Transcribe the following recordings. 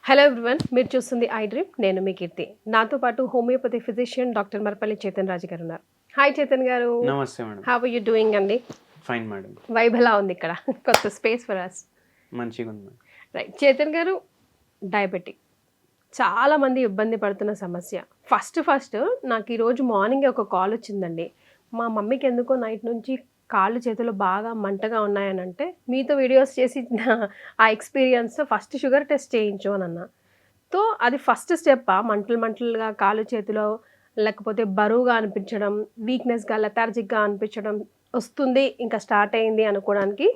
Hello everyone, మీరు చూస్తుంది I dream. నేను మీ కీర్తి. నాతో పాటు homeopathy physician doctor Marapalli Chetan Raju గారు ఉన్నారు. హాయ్ చేతన్ గారు. నమస్తే madam. How are you doing అండి? Fine madam. వైబ్ ఎలా ఉంది ఇక్కడ? కొత్త స్పేస్ ఫర్ అస్. మంచిగా ఉంది. రైట్. చేతన్ గారు, డయాబెటిక్ చాలా మంది ఇబ్బంది పడుతున్న సమస్య. ఫస్ట్ నాకు ఈరోజు మార్నింగ్ ఒక కాల్ వచ్చిందండి. మా మమ్మీకి ఎందుకో నైట్ నుంచి కాళ్ళు చేతులు బాగా మంటగా ఉన్నాయని అంటే, మీతో వీడియోస్ చేసి ఆ ఎక్స్పీరియన్స్ ఫస్ట్ షుగర్ టెస్ట్ చేయించు అని అన్న. సో అది ఫస్ట్ స్టెప్. మంటలుగా కాళ్ళు చేతిలో, లేకపోతే బరువుగా అనిపించడం, వీక్నెస్గా లెథార్జిక్గా అనిపించడం వస్తుంది, ఇంకా స్టార్ట్ అయింది అనుకోవడానికి.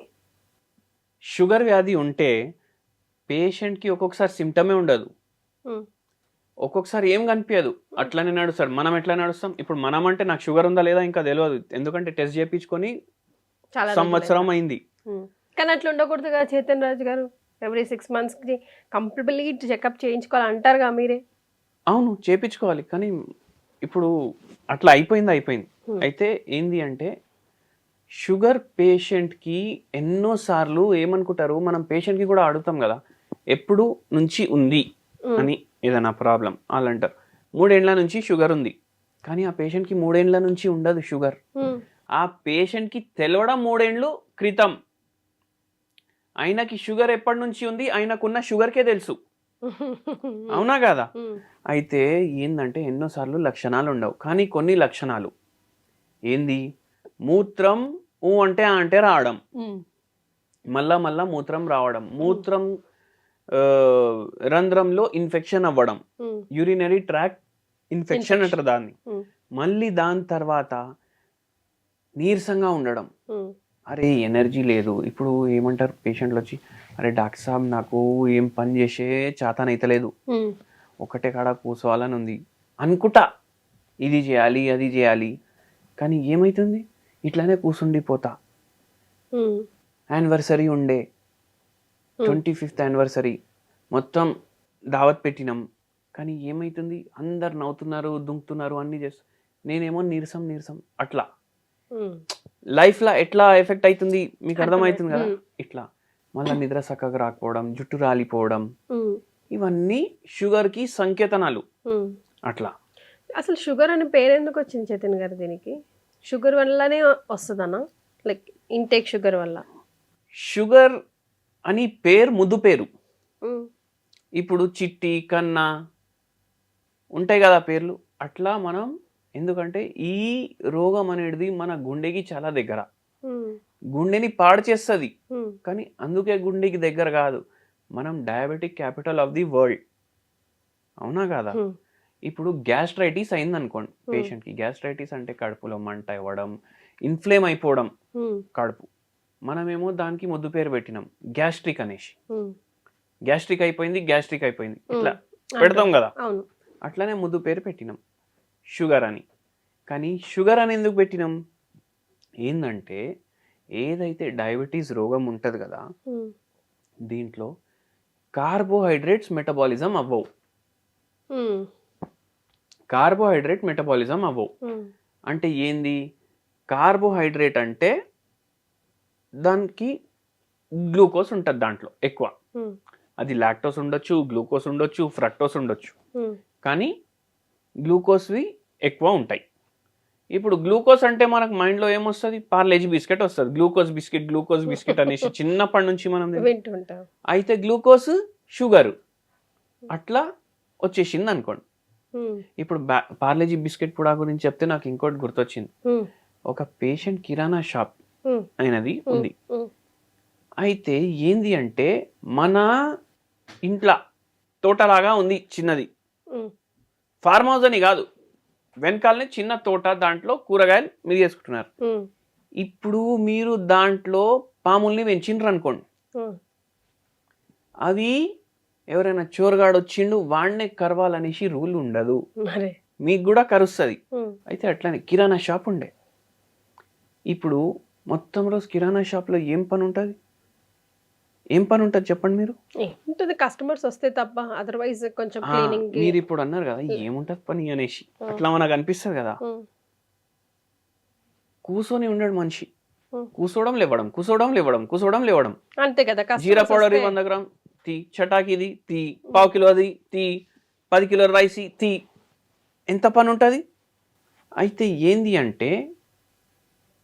షుగర్ వ్యాధి ఉంటే పేషెంట్కి ఒక్కొక్కసారి సిమ్టమే ఉండదు, ఒక్కొక్కసారి ఏం కనిపించదు, అట్లనే నడుస్తాడు. మనం ఎట్లా నడుస్తాం? ఇప్పుడు మనం అంటే నాకు షుగర్ ఉందా లేదా ఇంకా తెలియదు, ఎందుకంటే టెస్ట్ చేయించుకొని చాలా సంవత్సరం అయింది. కానీ అట్లా ఉండకూడదు కదా చేతన్ రాజు గారు. ఎవ్రీ 6 monthsకి కంప్లీట్ చెకప్ చేయించుకోవాలి అంటారుగా మీరే. అవును, చేయించుకోవాలి. కానీ ఇప్పుడు అట్లా అయిపోయింది. అయితే ఏంది అంటే, షుగర్ పేషెంట్కి ఎన్నోసార్లు ఏమనుకుంటారు, మనం పేషెంట్కి కూడా అడుగుతాం కదా, ఎప్పుడు నుంచి ఉంది అని ఏదైనా ప్రాబ్లం. వాళ్ళు అంటారు 3 ఏళ్ల నుంచి షుగర్ ఉంది. కానీ ఆ పేషెంట్కి 3 ఏళ్ల నుంచి ఉండదు షుగర్. ఆ పేషెంట్కి తెలవడం 3 ఏళ్ళు క్రితం. ఆయనకి షుగర్ ఎప్పటి నుంచి ఉంది ఆయనకున్న షుగర్కే తెలుసు. అవునా కదా? అయితే ఏంటంటే ఎన్నోసార్లు లక్షణాలు ఉండవు, కానీ కొన్ని లక్షణాలు ఏంది, మూత్రం అంటే రావడం, మళ్ళా మూత్రం రావడం, మూత్రం రంధ్రంలో ఇన్ఫెక్షన్ అవ్వడం, యూరినరీ ట్రాక్ ఇన్ఫెక్షన్ అంటారు దాన్ని. మళ్ళీ దాని తర్వాత నీరసంగా ఉండడం, అరే ఎనర్జీ లేదు. ఇప్పుడు ఏమంటారు పేషెంట్లు వచ్చి, అరే డాక్టర్ సాబ్ నాకు ఏం పని చేసే చేతనైతలేదు, ఒకటే కాడ కూర్చోవాలని ఉంది అనుకుంటా, ఇది చేయాలి అది చేయాలి, కానీ ఏమవుతుంది, ఇట్లానే కూర్చుండిపోతా. యానివర్సరీ ఉండే, 25th యానివర్సరీ, మొత్తం దావత్ పెట్టినాం, కానీ ఏమవుతుంది, అందరు నవ్వుతున్నారు, దుంకుతున్నారు, అన్నీ చేస్తారు, నేనేమో నీరసం అట్లా. లైఫ్లో ఎట్లా ఎఫెక్ట్ అవుతుంది మీకు అర్థమవుతుంది కదా. ఇట్లా మళ్ళీ నిద్ర చక్కగా రాకపోవడం, జుట్టు రాలిపోవడం, ఇవన్నీ షుగర్కి సంకేతనాలు. అట్లా. అసలు షుగర్ అనే పేరు ఎందుకు వచ్చింది చేతన్ గారు దీనికి? షుగర్ వల్లనే వస్తుందన్నా, లైక్ ఇంటేక్ షుగర్ వల్ల? షుగర్ అని పేరు ముద్దు పేరు. ఇప్పుడు చిట్టి, కన్నా ఉంటాయి కదా పేర్లు, అట్లా మనం. ఎందుకంటే ఈ రోగం అనేది మన గుండెకి చాలా దగ్గర, గుండెని పాడు చేస్తుంది. కానీ అందుకే గుండెకి దగ్గర కాదు, మనం diabetic capital of the world. అవునా కదా? ఇప్పుడు గ్యాస్ట్రైటిస్ అయింది అనుకోండి పేషెంట్కి. గ్యాస్ట్రైటిస్ అంటే కడుపులో మంట ఇవ్వడం, ఇన్ఫ్లేమ్ అయిపోవడం కడుపు. మనమేమో దానికి ముద్దు పేరు పెట్టినాం, గ్యాస్ట్రిక్ అనేసి. గ్యాస్ట్రిక్ అయిపోయింది ఇట్లా పెడతాం కదా, అట్లానే ముద్దు పేరు పెట్టినాం షుగర్ అని. కానీ షుగర్ అని ఎందుకు పెట్టినాం? ఏంటంటే ఏదైతే డయాబెటీస్ రోగం ఉంటుంది కదా, దీంట్లో కార్బోహైడ్రేట్స్ మెటబాలిజం అవ్వవు. అంటే ఏంది కార్బోహైడ్రేట్ అంటే, దానికి గ్లూకోజ్ ఉంటుంది దాంట్లో ఎక్కువ. అది లాక్టోస్ ఉండొచ్చు, గ్లూకోజ్ ఉండొచ్చు, ఫ్రక్టోస్ ఉండొచ్చు, కానీ గ్లూకోజ్వి ఎక్కువ ఉంటాయి. ఇప్పుడు గ్లూకోజ్ అంటే మనకు మైండ్లో ఏమొస్తుంది, పార్లేజీ బిస్కెట్ వస్తుంది, గ్లూకోజ్ బిస్కెట్ అనేసి చిన్నప్పటి నుంచి మనం వింటుంటాం. అయితే గ్లూకోజ్ షుగర్ అట్లా వచ్చేసింది అనుకోండి. ఇప్పుడు పార్లేజీ బిస్కెట్ కూడా గురించి చెప్తే నాకు ఇంకోటి గుర్తొచ్చింది. ఒక పేషెంట్ కిరాణా షాప్ అయినది ఉంది. అయితే ఏంది అంటే, మన ఇంట్లో తోటలాగా ఉంది చిన్నది, ఫార్మ్ హౌస్ అని కాదు, వెనకాలనే చిన్న తోట, దాంట్లో కూరగాయలు మీరు చేసుకుంటున్నారు. ఇప్పుడు మీరు దాంట్లో పాముల్ని పెంచిండ్రు అనుకోండి, అవి ఎవరైనా చోరగాడు వచ్చిండు వాడినే కరవాలనేసి రూల్ ఉండదు, మీకు కూడా కరుస్తుంది. అయితే అట్లానే కిరాణా షాప్ ఉండే. ఇప్పుడు మొత్తం రోజు కిరాణా షాప్లో ఏం పని ఉంటుంది చెప్పండి మీరు? కస్టమర్స్ వస్తే తప్ప, అదర్వైజ్ కొంచెం క్లీనింగ్. మీరు ఇప్పుడు అన్నారు కదా ఏముంటది పని అనేసి, అట్లా మనకు అనిపిస్తుంది కదా. కూర్చొని ఉండడు మనిషి, కూర్చోవడం లేవడం, అంతే కదా. జీరా పౌడర్ 100 గ్రామ్, తీ, చటాకీది తీ, పావు కిలోది తీ, 10 కిలోల రైస్ తీ. ఎంత పని ఉంటుంది? అయితే ఏంది అంటే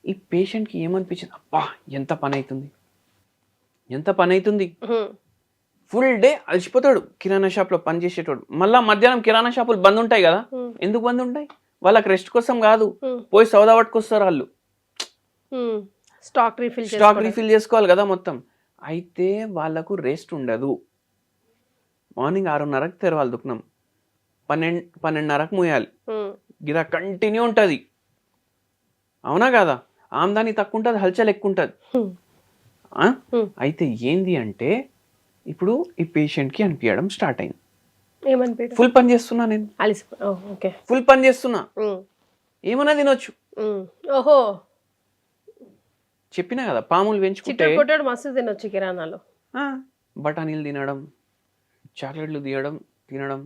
ఈ పేషెంట్కి ఏమనిపించింది, అబ్బా ఎంత పని అవుతుంది, ఎంత పని అవుతుంది. ఫుల్ డే అలసిపోతాడు కిరాణా షాప్లో పనిచేసేటోడు. మళ్ళీ మధ్యాహ్నం కిరాణా షాపులు బంద్ ఉంటాయి కదా. ఎందుకు బంద్ ఉంటాయి? వాళ్ళకి రెస్ట్ కోసం కాదు, పోయి సౌదా పట్టుకొస్తారు వాళ్ళు. స్టాక్ రీఫిల్ చేసుకోవాలి కదా మొత్తం. అయితే వాళ్ళకు రెస్ట్ ఉండదు. మార్నింగ్ 6:30కి తెరవాలి దుకాణం, 12:30కి మూయాలి, గిరా కంటిన్యూ ఉంటుంది. అవునా కదా? ఆమ్దాని తక్కువ ఉంటుంది, హల్చల్ ఎక్కువ ఉంటుంది. అయితే ఏంది అంటే ఇప్పుడు ఈ పేషెంట్కి అనిపించడం స్టార్ట్ అయింది, ఫుల్ పని చేస్తున్నా నేను, ఫుల్ పని చేస్తున్నా, ఏమన్నా తినొచ్చు. ఓహో, చెప్పినా కదా పాములు పెంచుకుంటే మస్తు తినొచ్చు కిరాణాలో. బఠానీలు తినడం, చాక్లెట్లు తినడం,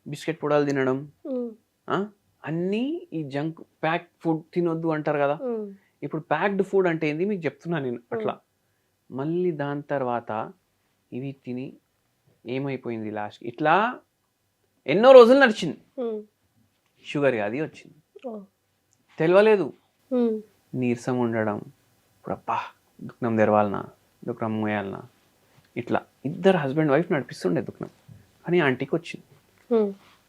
బిస్కెట్ పొడాలు తినడం, అన్నీ ఈ జంక్ ప్యాక్ ఫుడ్ తినొద్దు అంటారు కదా. ఇప్పుడు ప్యాక్డ్ ఫుడ్ అంటే ఏంది మీకు చెప్తున్నా నేను. అట్లా మళ్ళీ దాని తర్వాత ఇవి తిని ఏమైపోయింది లాస్ట్ ఇట్లా ఎన్నో రోజులు నడిచింది. షుగర్ వ్యాధి వచ్చింది, తెలియలేదు. నీరసం ఉండడం, ఇప్పుడు అబ్బా దుకాణం తెరవాలనా, దుకాణం మోయాలనా, ఇట్లా ఇద్దరు హస్బెండ్ వైఫ్ నడిపిస్తుండే దుకాణం. కానీ ఆంటీకి వచ్చింది.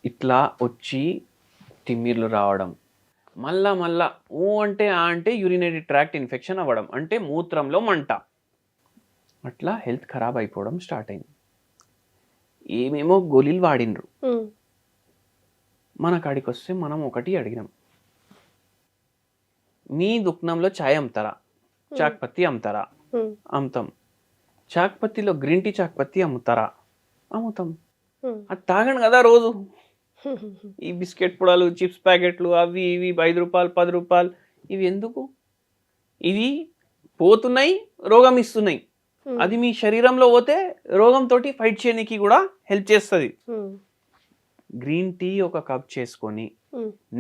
ఇట్లా వచ్చి తిమ్మిర్లు రావడం, మళ్ళా అంటే యూరినరీ ట్రాక్ట్ ఇన్ఫెక్షన్ అవ్వడం, అంటే మూత్రంలో మంట. అట్లా హెల్త్ ఖరాబ్ అయిపోవడం స్టార్ట్ అయింది. ఏమేమో గోళీలు వాడినరు. మన కాడికి వస్తే మనం ఒకటి అడిగినాం, మీ దుకాణంలో ఛాయ్ అమ్ముతారా, చాక్పత్తి అమ్ముతారా? అమ్ముతాం. చాక్పత్తిలో గ్రీన్ టీ చాక్పత్తి అమ్ముతారా? అమ్ముతాం. అది తాగండి కదా రోజు. ఈ బిస్కెట్ పొడాలు, చిప్స్ ప్యాకెట్లు, అవి ఇవి 5 రూపాయలు 10 రూపాయలు, ఇవి ఎందుకు? ఇవి పోతున్నాయి, రోగం ఇస్తున్నాయి. అది మీ శరీరంలో పోతే రోగంతో ఫైట్ చేయడానికి కూడా హెల్ప్ చేస్తుంది. గ్రీన్ టీ ఒక కప్ చేసుకొని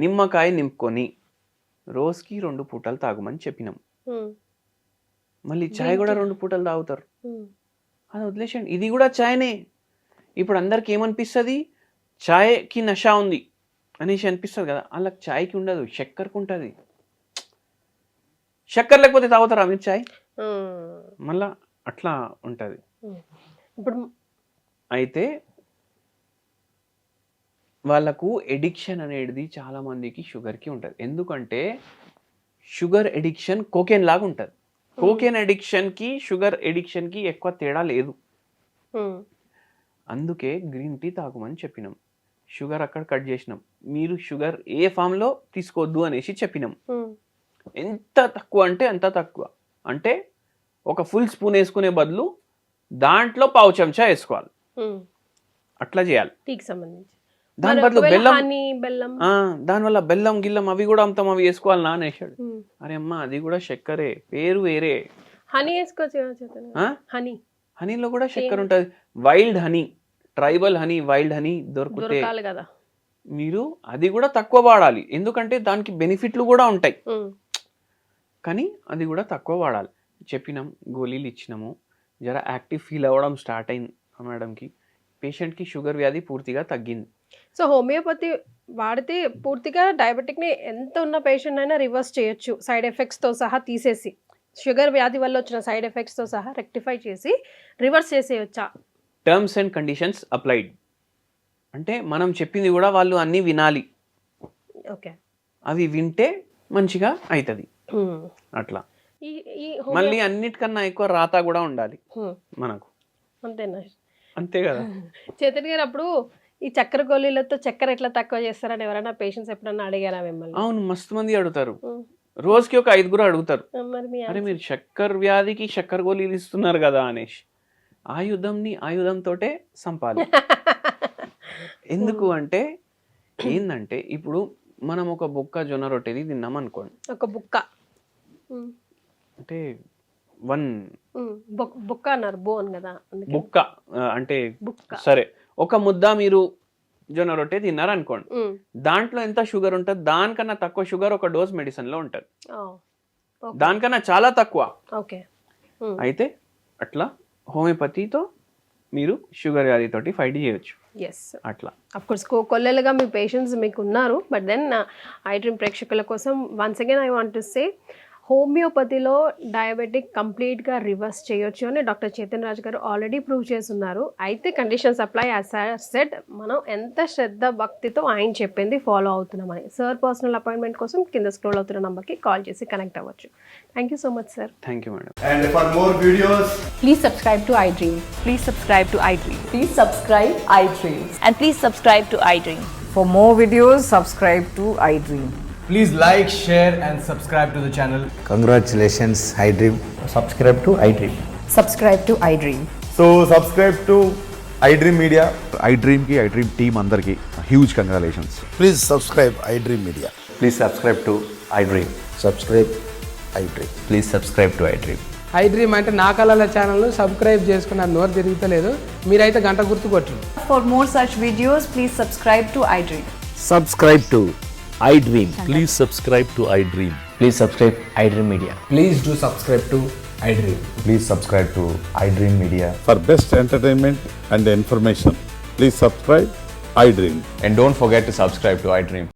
నిమ్మకాయ నింపుకొని రోజుకి 2 పూటలు తాగమని చెప్పినాం. మళ్ళీ చాయ్ కూడా 2 పూటలు తాగుతారు, అది వదిలేసండి. ఇది కూడా చాయ్నే. ఇప్పుడు అందరికి ఏమనిపిస్తుంది, చాయ్కి నష ఉంది అనేసి అనిపిస్తుంది కదా. వాళ్ళకి చాయ్కి ఉండదు, చక్కెరకు ఉంటుంది. చక్కెర లేకపోతే తాగుతారా మీరు చాయ్? మళ్ళా అట్లా ఉంటుంది. ఇప్పుడు అయితే వాళ్ళకు ఎడిక్షన్ అనేది చాలా మందికి షుగర్కి ఉంటుంది. ఎందుకంటే షుగర్ ఎడిక్షన్ కోకెన్ లాగా ఉంటుంది. కోకెన్ ఎడిక్షన్కి షుగర్ ఎడిక్షన్కి ఎక్కువ తేడా లేదు. అందుకే గ్రీన్ టీ తాగమని చెప్పినాం. షుగర్ అక్కడ కట్ చేసినాం. మీరు షుగర్ ఏ ఫామ్లో తీసుకోవద్దు అనేసి చెప్పినాం. ఎంత తక్కువ అంటే అంత తక్కువ. అంటే ఒక ఫుల్ స్పూన్ వేసుకునే బదులు దాంట్లో పావు చెంచా వేసుకోవాలి. అట్లా చేయాలి. టీకి సంబంధించి దాని బదులు బెల్లం, దానివల్ల బెల్లం గిల్లం అవి కూడా అమ్ముతాం, అవి వేసుకోవాలి నా అనేసాడు. అరే అమ్మ, అది కూడా చక్కెరే, పేరు వేరే. హనీ వేసుకోవచ్చు. హనీలో కూడా చక్కెర ఉంటుంది. Wild honey, tribal honey, wild honey దొరుకుతాయి కదా. మీరు అది కూడా తక్కువ వాడాలి, ఎందుకంటే దానికి బెనిఫిట్లు కూడా ఉంటాయి. కానీ అది కూడా తక్కువ వాడాలి. చెప్పినాం, గోళీలు ఇచ్చినాము, జర యాక్టివ్ ఫీల్ అవ్వడం స్టార్ట్ అయింది మేడంకి. పేషెంట్కి షుగర్ వ్యాధి పూర్తిగా తగ్గింది. సో హోమియోపతి వాడితే పూర్తిగా డయాబెటిక్ని ఎంత ఉన్న పేషెంట్ అయినా రివర్స్ చేయొచ్చు, సైడ్ ఎఫెక్ట్స్తో సహా తీసేసి. షుగర్ వ్యాధి వల్ల వచ్చిన సైడ్ ఎఫెక్ట్స్తో సహా రెక్టిఫై చేసి రివర్స్ చేసేయచ్చా? Terms and conditions applied. అంటే మనం చెప్పింది కూడా వాళ్ళు అన్నీ వినాలి. ఓకే, అవి వింటే మంచిగా అవుతుంది. అట్లా మళ్ళీ అన్నిటికన్నా ఎక్కువ రాత కూడా ఉండాలి మనకు. అంతేనా? అంతే కదా. చేతన్ గారు, అప్పుడు ఈ చక్కెర గోళీలతో చక్కెర ఎట్లా తక్కువ చేస్తారని ఎవరైనా పేషెంట్స్ ఎప్పుడన్నా అడిగారా మిమ్మల్ని? అవును, మస్తు మంది అడుగుతారు. రోజుకి ఒక 5 అడుగుతారు, అరే మీరు చక్కెర వ్యాధికి చక్కెర గోళీలు ఇస్తున్నారు కదా అనేసి. ఆయుధంతోటే సంపాలి. ఎందుకు అంటే ఏంటంటే ఇప్పుడు మనం ఒక బుక్క జొన్న రొట్టెది తిన్నాం అనుకోండి, ఒక బుక్క అంటే బుక్క అన్నారు, బోన్ కదా, బుక్క అంటే సరే, ఒక ముద్ద మీరు జొన్న రొట్టె తిన్నారు అనుకోండి, దాంట్లో ఎంత షుగర్ ఉంటుంది, దానికన్నా తక్కువ షుగర్ ఒక డోస్ మెడిసిన్ లో ఉంటుంది, దానికన్నా చాలా తక్కువ. ఓకే. అయితే అట్లా హోమియోపతితో మీరు షుగర్ వ్యాధితోటి ఫైట్ చేయొచ్చు ఎస్ అట్లా. అఫ్కోర్స్ కొల్లెలుగా మీ పేషెంట్స్ మీకు ఉన్నారు, బట్ దెన్ ఐ డ్రీమ్ ప్రేక్షకుల కోసం once again I want to say హోమియోపతిలో డయాబెటిక్ కంప్లీట్గా రివర్స్ చేయొచ్చు అని డాక్టర్ చైతన్య రాజ్ గారు ఆల్రెడీ ప్రూవ్ చేస్తున్నారు. అయితే కండిషన్స్ అప్లై యాజ్ సెడ్ మనం ఎంత శ్రద్ధ భక్తితో ఆయన చెప్పింది ఫాలో అవుతున్నామని. సార్ పర్సనల్ అపాయింట్మెంట్ కోసం కింద స్క్రోల్ అవుతున్న నెంబర్కి కాల్ చేసి కనెక్ట్ అవ్వచ్చు. Thank you so much sir. Thank you madam. And for more videos, Please subscribe to iDream. Please subscribe to iDream. Please subscribe iDream. And please subscribe to iDream. For more videos, subscribe to iDream. please like, share and subscribe to the channel. Congratulations, iDream. Subscribe to iDream. Subscribe to iDream. So subscribe to iDream Media. iDream की iDream team अंदर की huge congratulations. Please subscribe iDream Media. Please subscribe to iDream. Subscribe iDream. Please subscribe to iDream. iDream అంటే నా కళల ఛానల్ను subscribe చేసుకున్న నోరు తిరుగుతలేదు, మీరైతే గంట గుర్తు కొట్టండి. For more such videos, please subscribe to iDream. Subscribe to iDream. Please subscribe to iDream. Please subscribe iDream Media. Please do subscribe to iDream. Please subscribe to iDream Media. For best entertainment and information, please subscribe iDream. And don't forget to subscribe to iDream.